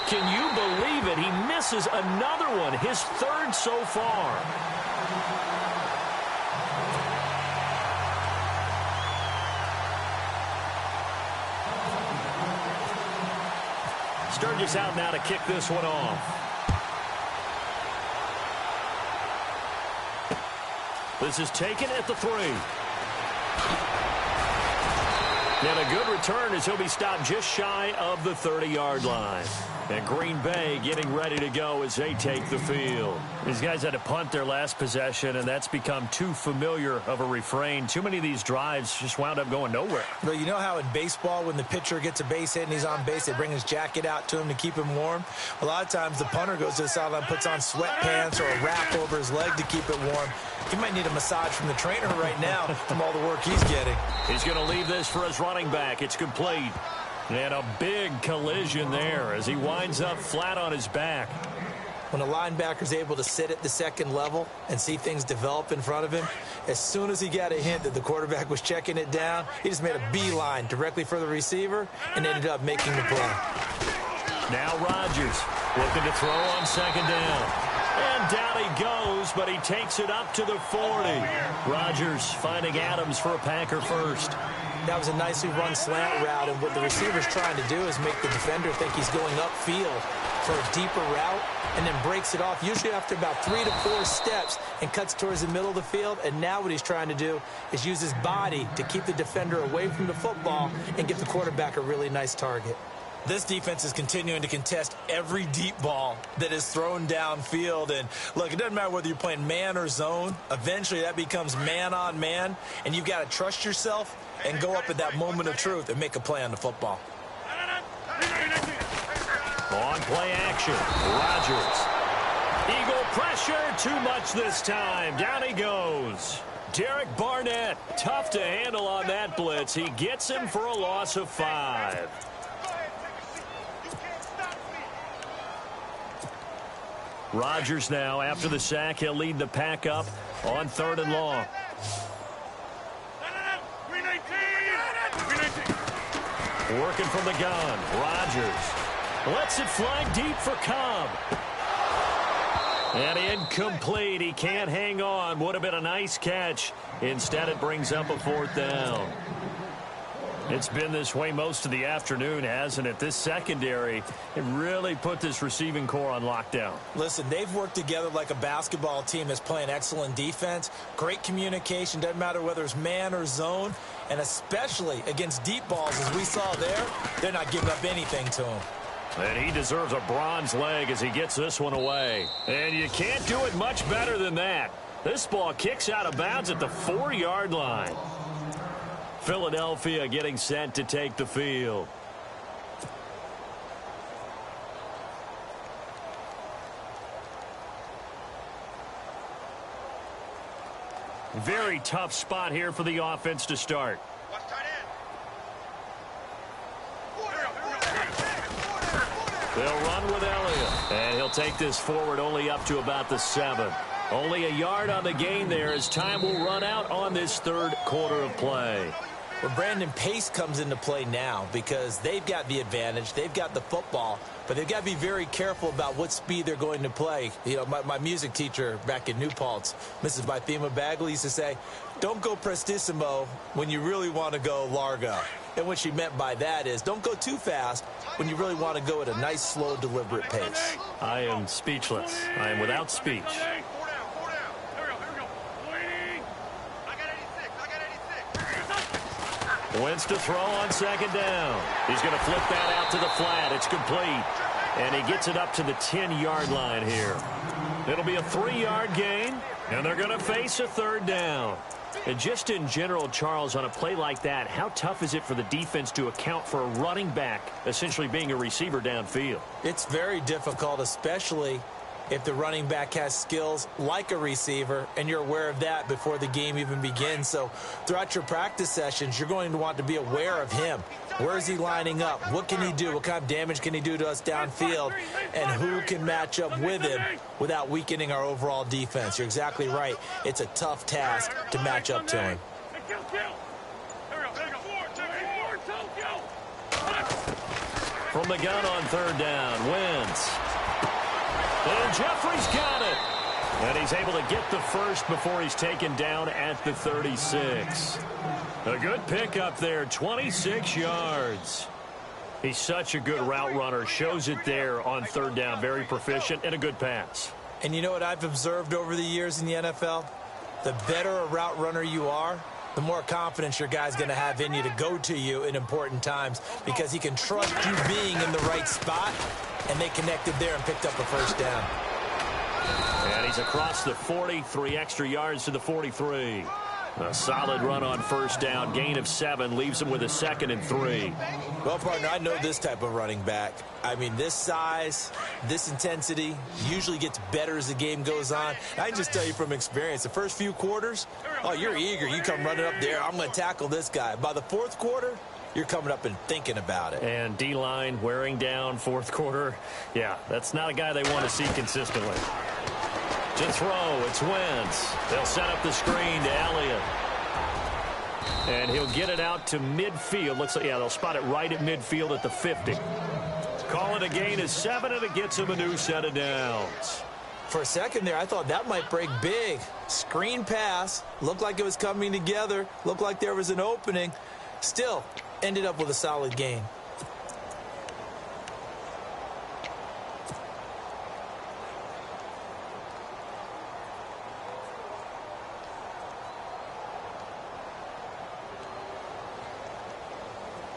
can you believe it? He misses another one, his 3rd so far. Sturgis out now to kick this one off. This is taken at the 3. And a good return as he'll be stopped just shy of the 30-yard line. And Green Bay getting ready to go as they take the field. These guys had to punt their last possession, and that's become too familiar of a refrain. Too many of these drives just wound up going nowhere. Well, you know how in baseball when the pitcher gets a base hit and he's on base, they bring his jacket out to him to keep him warm? A lot of times the punter goes to the sideline, puts on sweatpants or a wrap over his leg to keep it warm. He might need a massage from the trainer right now from all the work he's getting. He's going to leave this for his running back. It's complete. And a big collision there as he winds up flat on his back. When a linebacker's able to sit at the second level and see things develop in front of him, as soon as he got a hint that the quarterback was checking it down, he just made a beeline directly for the receiver and ended up making the play. Now Rodgers looking to throw on second down. And down he goes, but he takes it up to the 40. Rodgers finding Adams for a Packer first. That was a nicely run slant route, and what the receiver's trying to do is make the defender think he's going upfield for a deeper route, and then breaks it off, usually after about 3 to 4 steps, and cuts towards the middle of the field. And now what he's trying to do is use his body to keep the defender away from the football and give the quarterback a really nice target. This defense is continuing to contest every deep ball that is thrown downfield. And, look, it doesn't matter whether you're playing man or zone. Eventually that becomes man on man, and you've got to trust yourself and go up at that moment of truth and make a play on the football. On play action, Rodgers. Eagle pressure, too much this time. Down he goes. Derek Barnett, tough to handle on that blitz. He gets him for a loss of 5. Rodgers now, after the sack, he'll lead the pack up on 3rd and long. Working from the gun, Rodgers lets it fly deep for Cobb. And incomplete. He can't hang on. Would have been a nice catch. Instead, it brings up a 4th down. It's been this way most of the afternoon, hasn't it? This secondary, it really put this receiving core on lockdown. Listen, they've worked together like a basketball team that's playing excellent defense. Great communication. Doesn't matter whether it's man or zone. And especially against deep balls, as we saw there, they're not giving up anything to him. And he deserves a bronze leg as he gets this one away. And you can't do it much better than that. This ball kicks out of bounds at the 4-yard line. Philadelphia getting set to take the field. Very tough spot here for the offense to start. They'll run with Elliott. And he'll take this forward only up to about the 7. Only a yard on the gain there as time will run out on this 3rd quarter of play. Well, Brandon, pace comes into play now because they've got the advantage. They've got the football, but they've got to be very careful about what speed they're going to play. You know, my music teacher back in New Paltz, Mrs. Bythema Bagley, used to say, don't go prestissimo when you really want to go largo. And what she meant by that is don't go too fast when you really want to go at a nice, slow, deliberate pace. I am speechless. I am without speech. Wentz to throw on second down. He's going to flip that out to the flat. It's complete. And he gets it up to the 10-yard line here. It'll be a 3-yard gain, and they're going to face a 3rd down. And just in general, Charles, on a play like that, how tough is it for the defense to account for a running back essentially being a receiver downfield? It's very difficult, especially if the running back has skills like a receiver, and you're aware of that before the game even begins. So throughout your practice sessions, you're going to want to be aware of him. Where is he lining up? What can he do? What kind of damage can he do to us downfield? And who can match up with him without weakening our overall defense? You're exactly right. It's a tough task to match up to him. From the gun on 3rd down, Wentz. And Jeffrey's got it. And he's able to get the first before he's taken down at the 36. A good pickup there, 26 yards. He's such a good route runner. Shows it there on 3rd down. Very proficient and a good pass. And you know what I've observed over the years in the NFL? The better a route runner you are, the more confidence your guy's going to have in you to go to you in important times because he can trust you being in the right spot, and they connected there and picked up a 1st down. And he's across the 40, 3 extra yards to the 43. A solid run on 1st down, gain of 7, leaves him with a 2nd and 3. Well, partner, I know this type of running back. I mean, this size, this intensity usually gets better as the game goes on. I can just tell you from experience, the first few quarters, oh, you're eager. You come running up there, I'm going to tackle this guy. By the 4th quarter, you're coming up and thinking about it. And D-line wearing down fourth quarter. Yeah, that's not a guy they want to see consistently. To throw, it's Wentz. They'll set up the screen to Elliott. And he'll get it out to midfield. Looks like, yeah, they'll spot it right at midfield at the 50. Call it a gain of 7, and it gets him a new set of downs. For a second there, I thought that might break big. Screen pass. Looked like it was coming together. Looked like there was an opening. Still, ended up with a solid gain.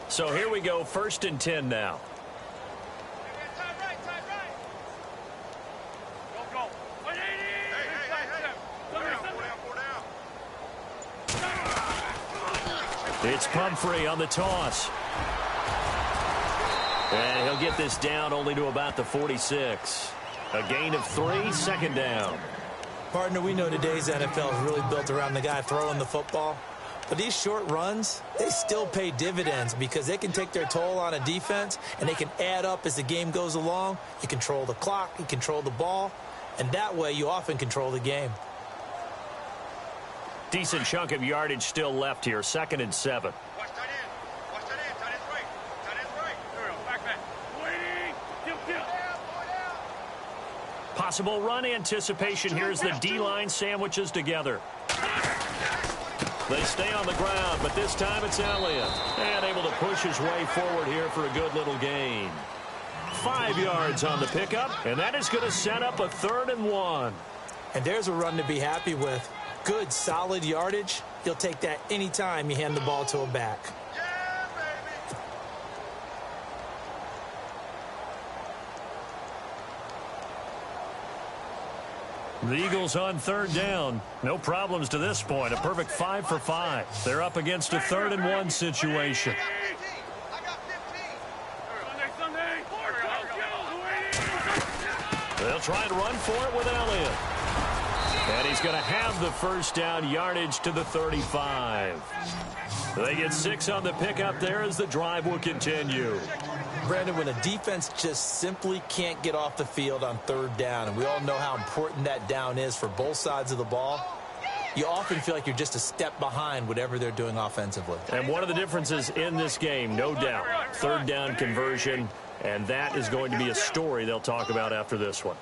So here we go, 1st and 10 now. Time right. Go. 180. Hey. It's Pumphrey on the toss. And he'll get this down only to about the 46. A gain of 3, 2nd down. Partner, we know today's NFL is really built around the guy throwing the football. But these short runs, they still pay dividends because they can take their toll on a defense, and they can add up as the game goes along. You control the clock, you control the ball, and that way you often control the game. Decent chunk of yardage still left here, 2nd and 7. Watch tight end. Tight end's right. There we go. Back. Waiting. Kill. Possible run anticipation here as the D-line sandwiches together. They stay on the ground, but this time it's Elliott. And able to push his way forward here for a good little gain. 5 yards on the pickup, and that is going to set up a 3rd and 1. And there's a run to be happy with. Good, solid yardage. You'll take that anytime you hand the ball to a back. Yeah, baby. The Eagles on 3rd down. No problems to this point. A perfect 5 for 5. They're up against a 3rd and 1 situation. I got 15. Sunday. They'll try and run for it with Elliott. And he's going to have the 1st down yardage to the 35. They get 6 on the pickup there as the drive will continue. Brandon, when a defense just simply can't get off the field on 3rd down, and we all know how important that down is for both sides of the ball, you often feel like you're just a step behind whatever they're doing offensively. And one of the differences in this game, no doubt, 3rd down conversion, and that is going to be a story they'll talk about after this one.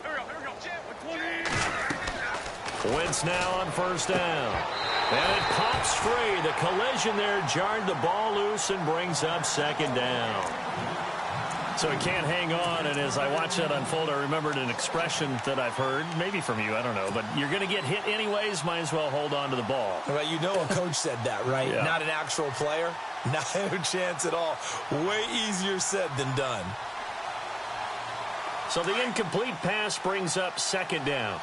Here we go. 120. Wentz now on 1st down. And it pops free. The collision there jarred the ball loose and brings up 2nd down. So he can't hang on, and as I watch that unfold, I remembered an expression that I've heard, maybe from you, I don't know, but you're going to get hit anyways, might as well hold on to the ball. Well, you know a coach said that, right? Yeah. Not an actual player. Not a chance at all. Way easier said than done. So the incomplete pass brings up 2nd down.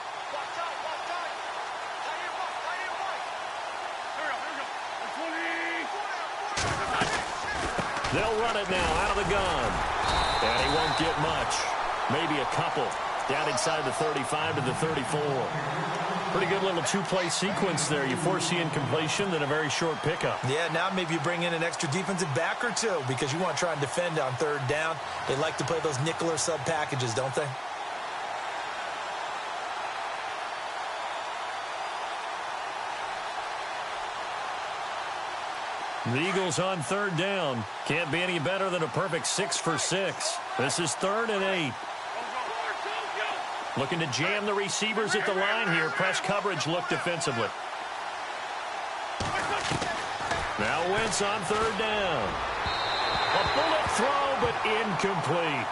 They'll run it now out of the gun. And he won't get much. Maybe a couple. Down inside the 35 to the 34. Pretty good little 2-play sequence there. You force the incompletion, then a very short pickup. Yeah, now maybe you bring in an extra defensive back or two because you want to try and defend on 3rd down. They like to play those nickel or sub packages, don't they? The Eagles on 3rd down. Can't be any better than a perfect 6 for 6. This is 3rd and 8. Looking to jam the receivers at the line here. Press coverage look defensively. Now Wentz on 3rd down. A bullet throw, but incomplete.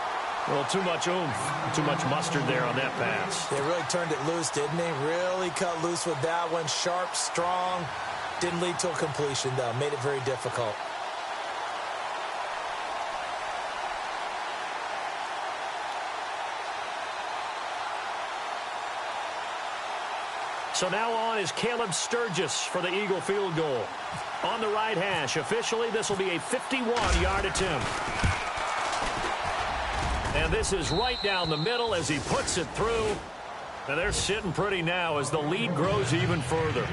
Well, too much oomph, too much mustard there on that pass. They really turned it loose, didn't they? Really cut loose with that one. Sharp, strong. Didn't lead to a completion, though. Made it very difficult. So now on is Caleb Sturgis for the Eagle field goal. On the right hash, officially, this will be a 51-yard attempt. And this is right down the middle as he puts it through. And they're sitting pretty now as the lead grows even further.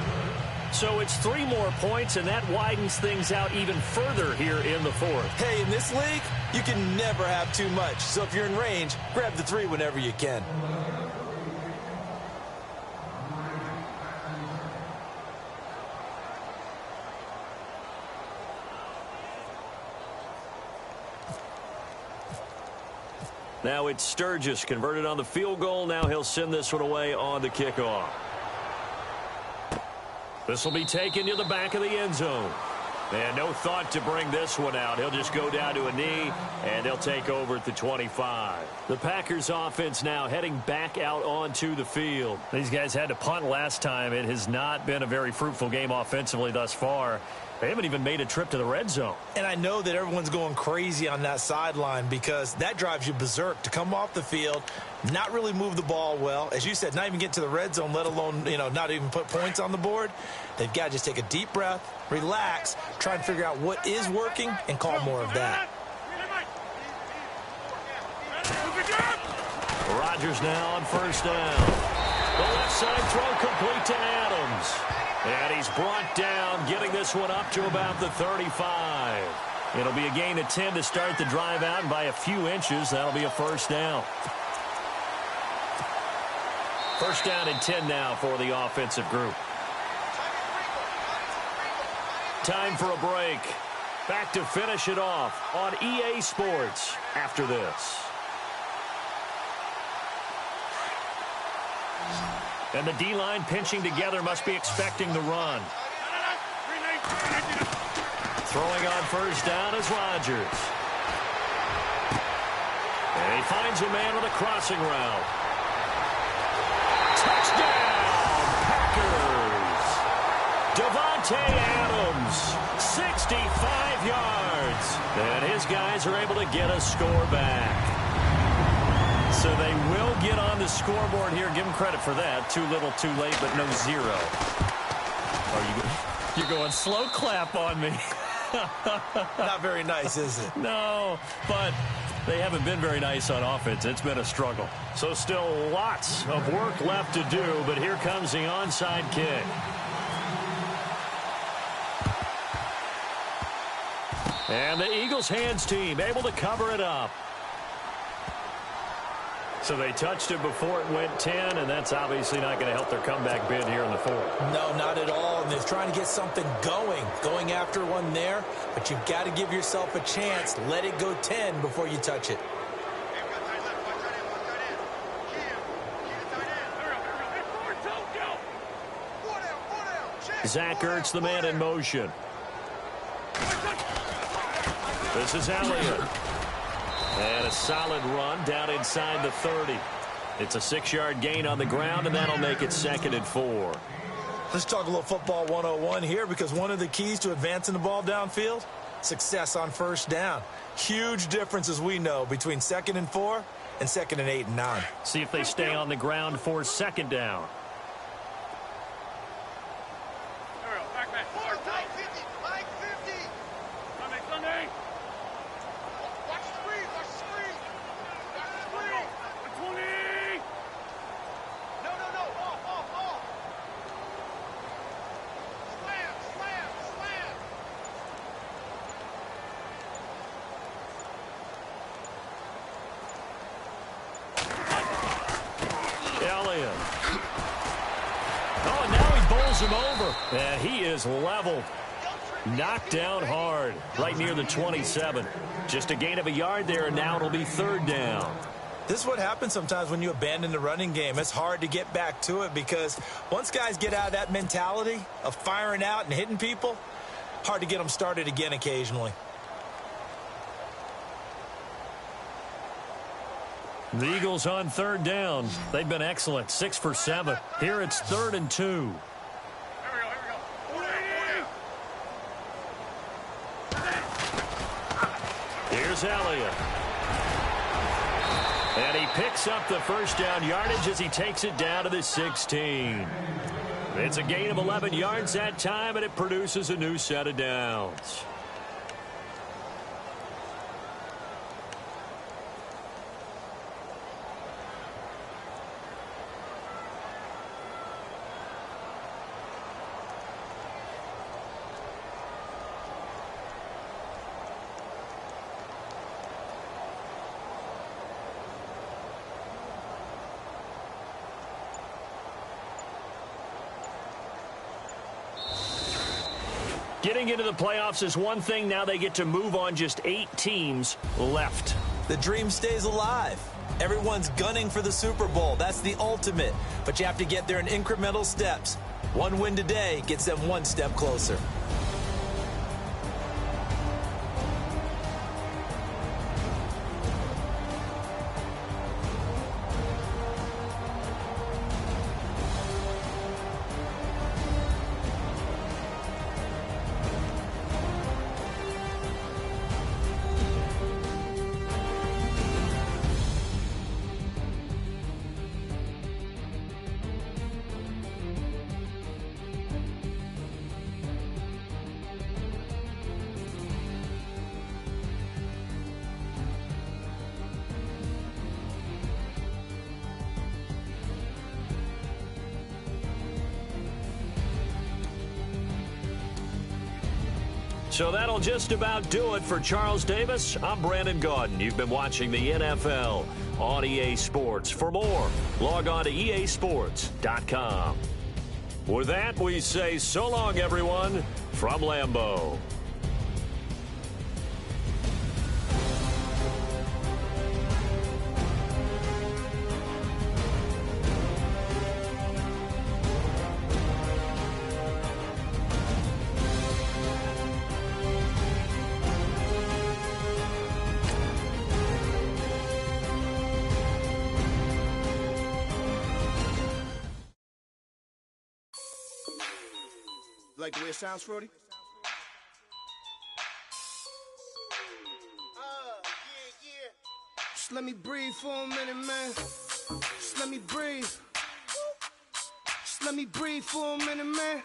So it's 3 more points, and that widens things out even further here in the fourth. Hey, in this league, you can never have too much. So if you're in range, grab the 3 whenever you can. Now it's Sturgis converted on the field goal. Now he'll send this one away on the kickoff. This will be taken to the back of the end zone. And no thought to bring this one out. He'll just go down to a knee, and they'll take over at the 25. The Packers offense now heading back out onto the field. These guys had to punt last time. It has not been a very fruitful game offensively thus far. They haven't even made a trip to the red zone. And I know that everyone's going crazy on that sideline because that drives you berserk to come off the field, not really move the ball well. As you said, not even get to the red zone, let alone, not even put points on the board. They've got to just take a deep breath, relax, try and figure out what is working and call more of that. Rodgers now on first down. The left side throw complete to Adams. And he's brought down, getting this one up to about the 35. It'll be a gain of 10 to start the drive out, and by a few inches, that'll be a first down. First down and 10 now for the offensive group. Time for a break. Back to finish it off on EA Sports after this. And the D-line pinching together, must be expecting the run. Throwing on first down is Rodgers. And he finds a man with a crossing route. Touchdown, Packers! Devontae Adams, 65 yards. And his guys are able to get a score back. So they will get on the scoreboard here. Give them credit for that. Too little, too late, but no zero. Oh, you're going slow clap on me. Not very nice, is it? No, but they haven't been very nice on offense. It's been a struggle. So still lots of work left to do, but here comes the onside kick. And the Eagles hands team able to cover it up. So they touched it before it went 10, and that's obviously not going to help their comeback bid here in the fourth. No, not at all. And they're trying to get something going after one there. But you've got to give yourself a chance. Let it go 10 before you touch it. Zach Ertz, the man in motion. This is Elliott. And a solid run down inside the 30. It's a 6-yard gain on the ground, and that'll make it 2nd and 4. Let's talk a little football 101 here, because one of the keys to advancing the ball downfield, success on first down. Huge difference, as we know, between 2nd and 4 and 2nd and 8 and 9. See if they stay on the ground for 2nd down. Him over, and he is leveled. Knocked down hard, right near the 27. Just a gain of a yard there, and now it'll be 3rd down. This is what happens sometimes when you abandon the running game. It's hard to get back to it, because once guys get out of that mentality of firing out and hitting people, hard to get them started again occasionally. The Eagles on 3rd down. They've been excellent, 6 for 7. Here it's 3rd and 2. Here's Elliott. And he picks up the first down yardage as he takes it down to the 16. It's a gain of 11 yards that time, and it produces a new set of downs. Getting into the playoffs is one thing. Now they get to move on. Just 8 teams left. The dream stays alive. Everyone's gunning for the Super Bowl. That's the ultimate. But you have to get there in incremental steps. One win today gets them one step closer. So that'll just about do it for Charles Davis. I'm Brandon Gaudin. You've been watching the NFL on EA Sports. For more, log on to easports.com. With that, we say so long, everyone, from Lambeau. Like the way it sounds, Frody? Just let me breathe for a minute, man. Just let me breathe. Just let me breathe for a minute, man.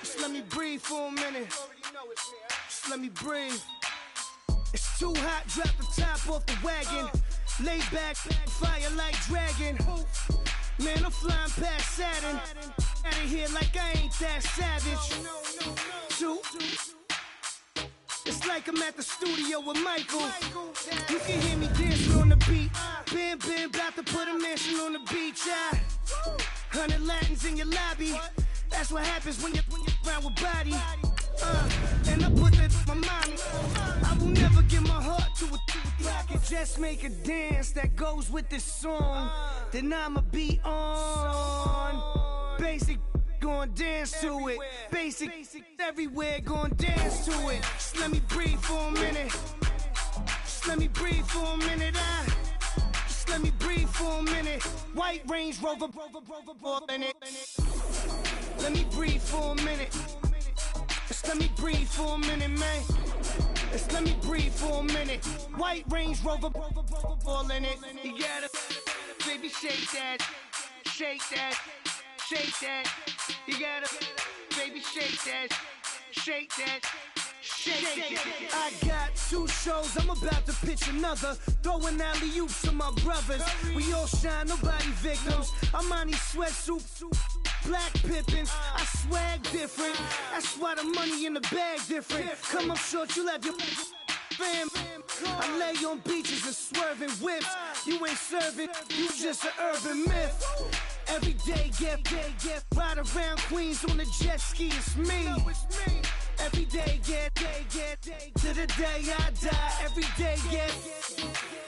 Just let me breathe for a minute. Just let me breathe. It's too hot, drop the top off the wagon. Lay back, fire like dragon. Man, I'm flying past Saturn. Out of here like I ain't that savage. Two. It's like I'm at the studio with Michael. You can hear me dancing on the beat. Bam, about to put a mansion on the beach. 100 Latins in your lobby. That's what happens when you're around with body. And I put that in my mind. I will never give my heart to a I can just make a dance that goes with this song. Then I'ma be on. Basic, gon' dance to it. Basic, everywhere, gon' dance to it. Just let me breathe for a minute. Just let me breathe for a minute. Just let me breathe for a minute. White Range Rover, in it. Let me breathe for a minute. Just let me breathe for a minute, man. Just let me breathe for a minute. White Range Rover, all in it. You gotta, baby, shake that, shake that, shake that. You gotta, baby, shake that, shake that. Shake it. I got 2 shows, I'm about to pitch another. Throwing alley-oops to my brothers. We all shine, nobody victims. I'm on these sweatsuits, black pippins. I swag different. That's why the money in the bag different. Come up short, you have your fam. I lay on beaches and swerving whips. You ain't serving, you just an urban myth. Every day, get ride around Queens on the jet ski. It's me. Every day, get to the day I die. Every day, get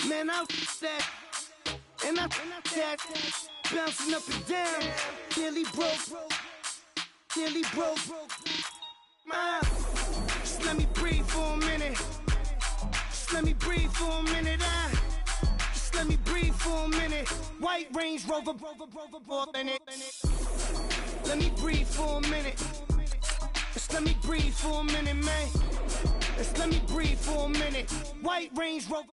man, I that and I that bouncing up and down. Nearly broke. Just let me breathe for a minute. Just let me breathe for a minute. Just let me breathe for a minute. White Range Rover, in it. Let me breathe for a minute. Just let me breathe for a minute, man. Just let me breathe for a minute. White Range Rover.